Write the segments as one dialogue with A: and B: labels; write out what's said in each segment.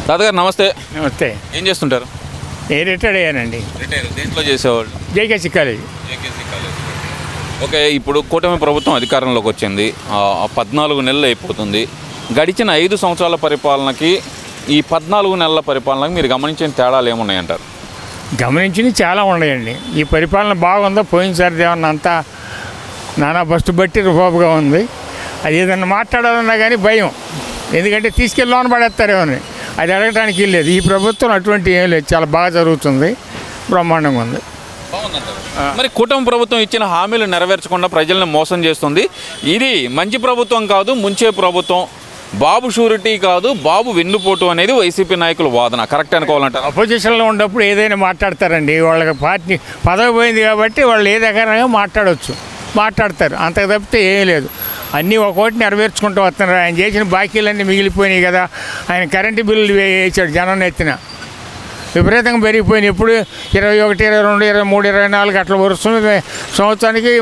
A: తాతగారు నమస్తే.
B: నమస్తే.
A: ఏం చేస్తుంటారు?
B: నేను రిటైర్డ్ అయ్యానండి.
A: దేంట్లో చేసేవాళ్ళు?
B: JKC college.
A: ఓకే, ఇప్పుడు కూటమి ప్రభుత్వం అధికారంలోకి వచ్చింది, 14 నెలలు అయిపోతుంది. గడిచిన 5 సంవత్సరాల పరిపాలనకి ఈ 14 నెలల పరిపాలనకి మీరు గమనించిన తేడాలు ఏమున్నాయంటారు?
B: గమనించినవి చాలా ఉన్నాయండి. ఈ పరిపాలన బాగుందో, పోయినసారి ఏమన్నా అంతా నానా బస్టు బట్టి రుబాబుగా ఉంది. అది ఏదన్నా మాట్లాడాలన్నా కానీ భయం, ఎందుకంటే తీసుకెళ్ళి లోన పడేస్తారేమని. అది అడగడానికి లేదు. ఈ ప్రభుత్వం అటువంటి ఏం లేదు, చాలా బాగా జరుగుతుంది, బ్రహ్మాండంగా ఉంది.
A: మరి కూటమి ప్రభుత్వం ఇచ్చిన హామీలు నెరవేర్చకుండా ప్రజల్ని మోసం చేస్తుంది. ఇది మంచి ప్రభుత్వం కాదు, ముంచే ప్రభుత్వం, బాబు షూరిటీ కాదు, బాబు వెన్నుపోటు అనేది వైసీపీ నాయకుల వాదన. కరెక్ట్ అనుకోవాలంటారు?
B: అపోజిషన్లో ఉన్నప్పుడు ఏదైనా మాట్లాడతారండి. వాళ్ళకి పార్టీ పదవి పోయింది కాబట్టి వాళ్ళు ఏ రకంగా మాట్లాడతారు, అంతకు తప్పితే ఏమీ లేదు. అన్నీ ఒక్కోటి నెరవేర్చుకుంటూ వస్తున్నారు. ఆయన చేసిన బాకీలన్నీ మిగిలిపోయినాయి కదా. ఆయన కరెంటు బిల్లులు వేయించాడు, జనం ఎత్తిన విపరీతంగా పెరిగిపోయినాయి. ఇప్పుడు 21, 22, 23, 24 అట్లా వస్తుంది. సంవత్సరానికి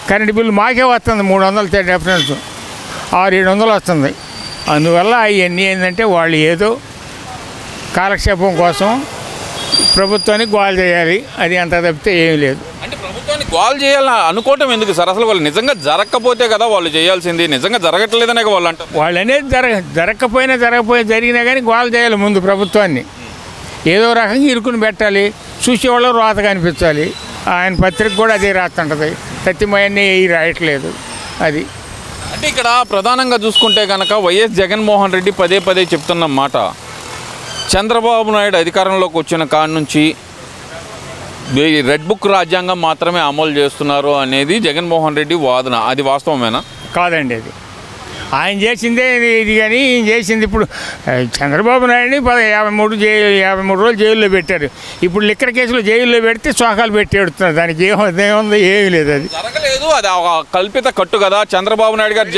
B: కరెంటు బిల్లు మాకే వస్తుంది 300 డిఫరెన్స్, 600-700 వస్తుంది. అందువల్ల అవన్నీ ఏంటంటే వాళ్ళు ఏదో కాలక్షేపం కోసం ప్రభుత్వానికి గోల్ చేయాలి, అది అంత తప్పితే ఏమీ లేదు.
A: అంటే ప్రభుత్వాన్ని గోల్ చేయాలని అనుకోవటం ఎందుకు సార్? అసలు వాళ్ళు నిజంగా జరగకపోతే కదా వాళ్ళు చేయాల్సింది, నిజంగా జరగట్లేదనే వాళ్ళు అంటారు.
B: వాళ్ళు అనేది జరిగినా కానీ గోల్ చేయాలి ముందు ప్రభుత్వాన్ని. ఏదో రకంగా ఇరుకుని పెట్టాలి, చూసేవాళ్ళు రోత కనిపించాలి. ఆయన పత్రిక కూడా అదే రాస్తుంటుంది, తత్తిమయన్నీ రాయట్లేదు. అది
A: అంటే ఇక్కడ ప్రధానంగా చూసుకుంటే కనుక వైఎస్ జగన్మోహన్ రెడ్డి పదే చెప్తున్న మాట, చంద్రబాబు నాయుడు అధికారంలోకి వచ్చిన కాడ నుంచి రెడ్ బుక్ రాజ్యాంగం మాత్రమే అమలు చేస్తున్నారు అనేది జగన్మోహన్ రెడ్డి వాదన. అది వాస్తవమేనా?
B: కాదండి, అది ఆయన చేసిందే ఇది. కానీ ఈయన చేసింది ఇప్పుడు చంద్రబాబు నాయుడిని 53 రోజులు జైల్లో పెట్టారు. ఇప్పుడు లిక్కర్ కేసులో జైల్లో పెడితే చోకాలు పెట్టి ఎడుతున్నారు. దానికి ఏముంది? ఏమీ లేదు. అది
A: జరగలేదు, అది కల్పిత కట్టు కదా చంద్రబాబు నాయుడు గారు.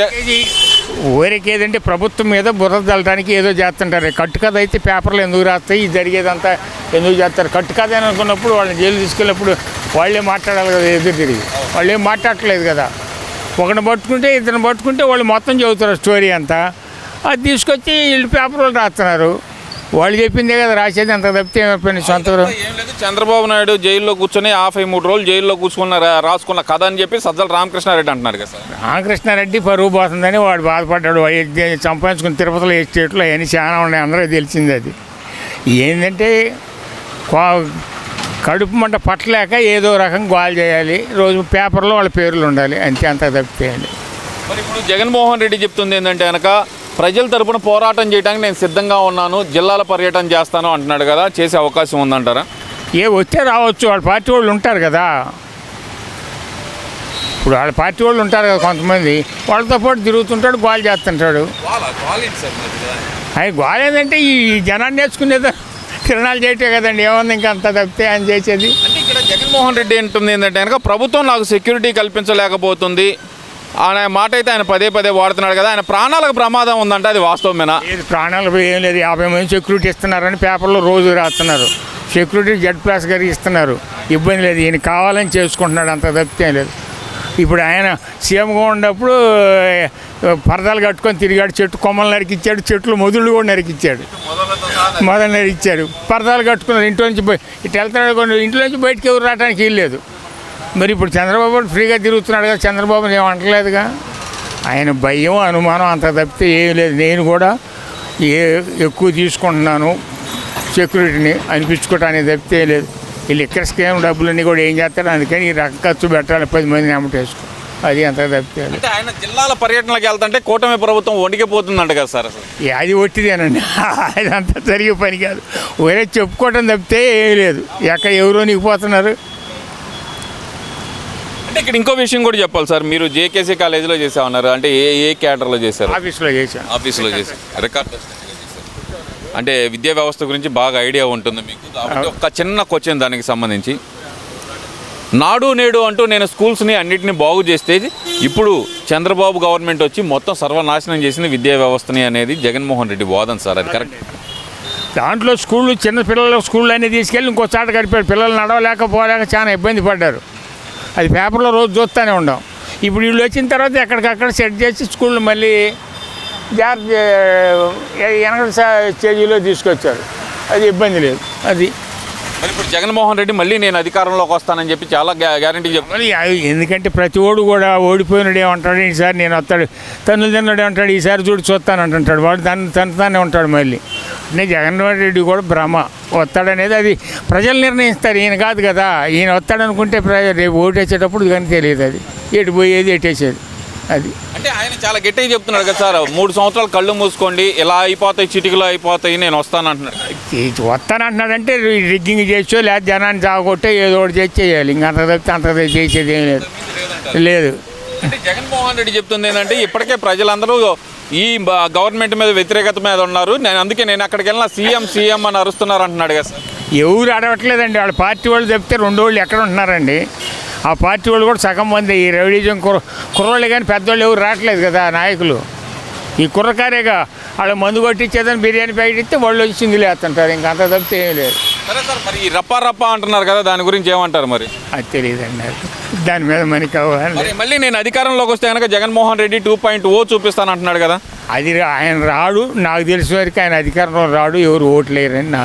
B: ఊరికి ఏదంటే ప్రభుత్వం మీద బుర్ర చల్లడానికి ఏదో చేస్తుంటారు. కట్టు కథ అయితే పేపర్లు ఎందుకు రాస్తాయి, ఇది జరిగేదంతా ఎందుకు చేస్తారు? కట్టు కథ అని అనుకున్నప్పుడు వాళ్ళని జైలు తీసుకెళ్ళినప్పుడు వాళ్ళే మాట్లాడాలి కదా, ఎదురు తిరిగి. వాళ్ళు ఏం మాట్లాడట్లేదు కదా. ఒకరిని పట్టుకుంటే, ఇద్దరిని పట్టుకుంటే వాళ్ళు మొత్తం చెబుతారు స్టోరీ అంతా. అది తీసుకొచ్చి వీళ్ళు పేపర్లు రాస్తున్నారు. వాళ్ళు చెప్పిందే కదా రాసేది, అంత తప్పితే ఏమైపోయింది సొంత.
A: చంద్రబాబు నాయుడు జైల్లో కూర్చొని 53 రోజులు జైల్లో రాసుకున్న కథ అని చెప్పి సజ్జల రామకృష్ణారెడ్డి అంటున్నారు కదా సార్. రామకృష్ణారెడ్డి పరువు పోతుందని వాడు బాధపడ్డాడు. సంపాదించుకుని తిరుపతిలో ఎస్టేట్లో అవన్నీ చాలా ఉన్నాయి, అందరూ తెలిసింది. అది ఏంటంటే కడుపు మంట పట్టలేక ఏదో రకం గోల్ చేయాలి, రోజు పేపర్లో వాళ్ళ పేర్లు ఉండాలి, అంతే, అంత తప్పితేయండి. మరి ఇప్పుడు జగన్మోహన్ రెడ్డి చెప్తుంది ఏంటంటే కనుక ప్రజల తరపున పోరాటం చేయడానికి నేను సిద్ధంగా ఉన్నాను, జిల్లాల పర్యటన చేస్తాను అంటున్నాడు కదా, చేసే అవకాశం ఉందంటారా?
B: వస్తే రావచ్చు, వాళ్ళ పార్టీ వాళ్ళు ఉంటారు కదా. ఇప్పుడు వాళ్ళ పార్టీ వాళ్ళు ఉంటారు కదా కొంతమంది, వాళ్ళతో పాటు తిరుగుతుంటాడు, గోల్ చేస్తుంటాడు. అవి గోల్ ఏంటంటే ఈ జనాన్ని నేర్చుకునేదో తిరణాలు చేయటే కదండి, ఏముంది ఇంకా అంత తప్పితే ఆయన చేసేది.
A: అంటే ఇక్కడ జగన్మోహన్ రెడ్డి ఏంటుంది ఏంటంటే కనుక ప్రభుత్వం నాకు సెక్యూరిటీ కల్పించలేకపోతుంది అనే మాట అయితే ఆయన పదే వాడుతున్నాడు కదా. ఆయన ప్రాణాలకు ప్రమాదం ఉందంటే అది వాస్తవమేనా?
B: ప్రాణాలకు ఏం లేదు. 50 మంది సెక్యూరిటీ ఇస్తున్నారని పేపర్లో రోజు రాస్తున్నారు. సెక్యూరిటీ Z+ గారికి ఇస్తున్నారు, ఇబ్బంది లేదు. ఈయన కావాలని చేసుకుంటున్నాడు, అంత తప్పితే లేదు. ఇప్పుడు ఆయన సీఎంగా ఉన్నప్పుడు పరదాలు కట్టుకొని తిరిగాడు, చెట్టు కొమ్మలు నరికిచ్చాడు, చెట్లు మొదళ్ళు కూడా నరికిచ్చాడు, మొదలు నరికిచ్చాడు. పరదాలు కట్టుకున్నారు, ఇంట్లో నుంచి ఇటు వెళ్తున్నాడు, ఇంట్లో నుంచి బయటకు ఎవరు రావడానికి వీల్లేదు. మరి ఇప్పుడు చంద్రబాబు ఫ్రీగా తిరుగుతున్నాడు కదా, చంద్రబాబుని ఏం అంటలేదుగా. ఆయన భయం, అనుమానం, అంత తప్పితే ఏమీ లేదు. నేను కూడా ఎక్కువ తీసుకుంటున్నాను సెక్యూరిటీని అనిపించుకోవటానికి తప్పితే లేదు. వీళ్ళు ఇక్కడ స్కీమ్ డబ్బులన్నీ కూడా ఏం చేస్తారు, అందుకని ఈ రకం ఖర్చు పెట్టాలి, 10 మందిని అమ్మటేసుకో, అది అంత తప్పితే.
A: అంటే ఆయన జిల్లాల పర్యటనలకు వెళ్తుంటే కూటమి ప్రభుత్వం వణికిపోతుందంట కదా సార్?
B: అది ఒట్టిదేనండి, అదంతా జరిగే పని కాదు. వేరే చెప్పుకోవటం తప్పితే ఏమీ లేదు. ఎక్కడ ఎవరో నీకుపోతున్నారు.
A: అంటే ఇక్కడ ఇంకో విషయం కూడా చెప్పాలి సార్, మీరు జేకేసీ కాలేజీలో చేసామన్నారు, అంటే ఏ క్యాడర్లో చేశారు?
B: ఆఫీస్లో చేశారు.
A: రికార్డ్. అంటే విద్యా వ్యవస్థ గురించి బాగా ఐడియా ఉంటుంది మీకు. ఒక చిన్న క్వశ్చన్ దానికి సంబంధించి, నాడు నేడు అంటూ నేను స్కూల్స్ని అన్నింటినీ బాగు చేస్తే ఇప్పుడు చంద్రబాబు గవర్నమెంట్ వచ్చి మొత్తం సర్వనాశనం చేసిన విద్యా వ్యవస్థని అనేది జగన్మోహన్ రెడ్డి వాదన సార్, అది కరెక్ట్?
B: దాంట్లో చిన్న పిల్లల స్కూళ్ళు అన్నీ తీసుకెళ్ళి ఇంకో చాట గడిపాడు. పిల్లలు నడవలేకపోలేక చాలా ఇబ్బంది పడ్డారు. అది పేపర్లో రోజు చూస్తూనే ఉన్నాం. ఇప్పుడు వీళ్ళు వచ్చిన తర్వాత ఎక్కడికక్కడ సెట్ చేసి స్కూళ్ళు మళ్ళీ జాగ్రత్త వెనక స్టేజీలో తీసుకొచ్చారు. అది ఇబ్బంది లేదు. అది
A: మరి ఇప్పుడు జగన్మోహన్ రెడ్డి మళ్ళీ నేను అధికారంలోకి వస్తానని చెప్పి చాలా గ్యారంటీ చెప్పారు.
B: మరి ఎందుకంటే ప్రతి ఓడు కూడా ఓడిపోయినాడు ఏమంటాడు, ఈసారి నేను వస్తాడు, తను తిన్నాడు ఏమంటాడు, ఈసారి చూస్తాను అంటుంటాడు. వాడు తనతానే ఉంటాడు. మళ్ళీ అంటే జగన్మోహన్ రెడ్డి కూడా భ్రమ. వస్తాడనేది అది ప్రజలు నిర్ణయిస్తారు, ఈయన కాదు కదా. ఈయన వస్తాడనుకుంటే రేపు ఓటు వేసేటప్పుడు కానీ తెలియదు అది ఎటు పోయేది ఎటు వేసేది. అది
A: అంటే ఆయన చాలా గట్టిగా చెప్తున్నాడు కదా సార్, 3 సంవత్సరాలు కళ్ళు మూసుకోండి, ఇలా అయిపోతాయి, చిటికలో అయిపోతాయి, నేను వస్తాను అంటున్నాడు.
B: వస్తానంటున్నాడంటే రిగ్గింగ్ చేసో లేదా జనాన్ని చావకొట్టో ఏదో ఒకటి చేసి చేయాలి. ఇంకా అంత తప్పితే అంత చేసేది ఏం లేదు. లేదు.
A: అంటే జగన్మోహన్ రెడ్డి చెప్తుంది ఏంటంటే ఇప్పటికే ప్రజలందరూ ఈ గవర్నమెంట్ మీద వ్యతిరేకత మీద ఉన్నారు, నేను అక్కడికి వెళ్ళిన సీఎం అని అరుస్తున్నారు అంటున్నాడు కదా సార్.
B: ఎవరు అడగట్లేదండి. వాళ్ళ పార్టీ వాళ్ళు చెప్తే 2 వాళ్ళు ఎక్కడ ఉంటున్నారండి. ఆ పార్టీ వాళ్ళు కూడా సగం మంది ఈ రౌడీజం కుర్రోళ్ళు కానీ పెద్దవాళ్ళు ఎవరు రావట్లేదు కదా నాయకులు. ఈ కుర్రకారేగా వాళ్ళు మందు కొట్టించేదని బిర్యానీ ప్యాకెట్ ఇస్తే వాళ్ళు వచ్చి సింగిల్ వేస్తుంటారు. ఇంకా అంత తప్పితే ఏమీ లేదు.
A: సరే సార్, మరి ఈ రప్పా అంటున్నారు కదా, దాని గురించి ఏమంటారు మరి?
B: అది తెలియదండి. దాని మీద మనకి అవ్వాలి.
A: మళ్ళీ నేను అధికారంలోకి వస్తే కనుక జగన్మోహన్ రెడ్డి 2.0 చూపిస్తాను అంటున్నాడు కదా.
B: అది ఆయన రాడు. నాకు తెలిసిన వరకు ఆయన అధికారంలో రాడు. ఎవరు ఓట్లు వేయరని నా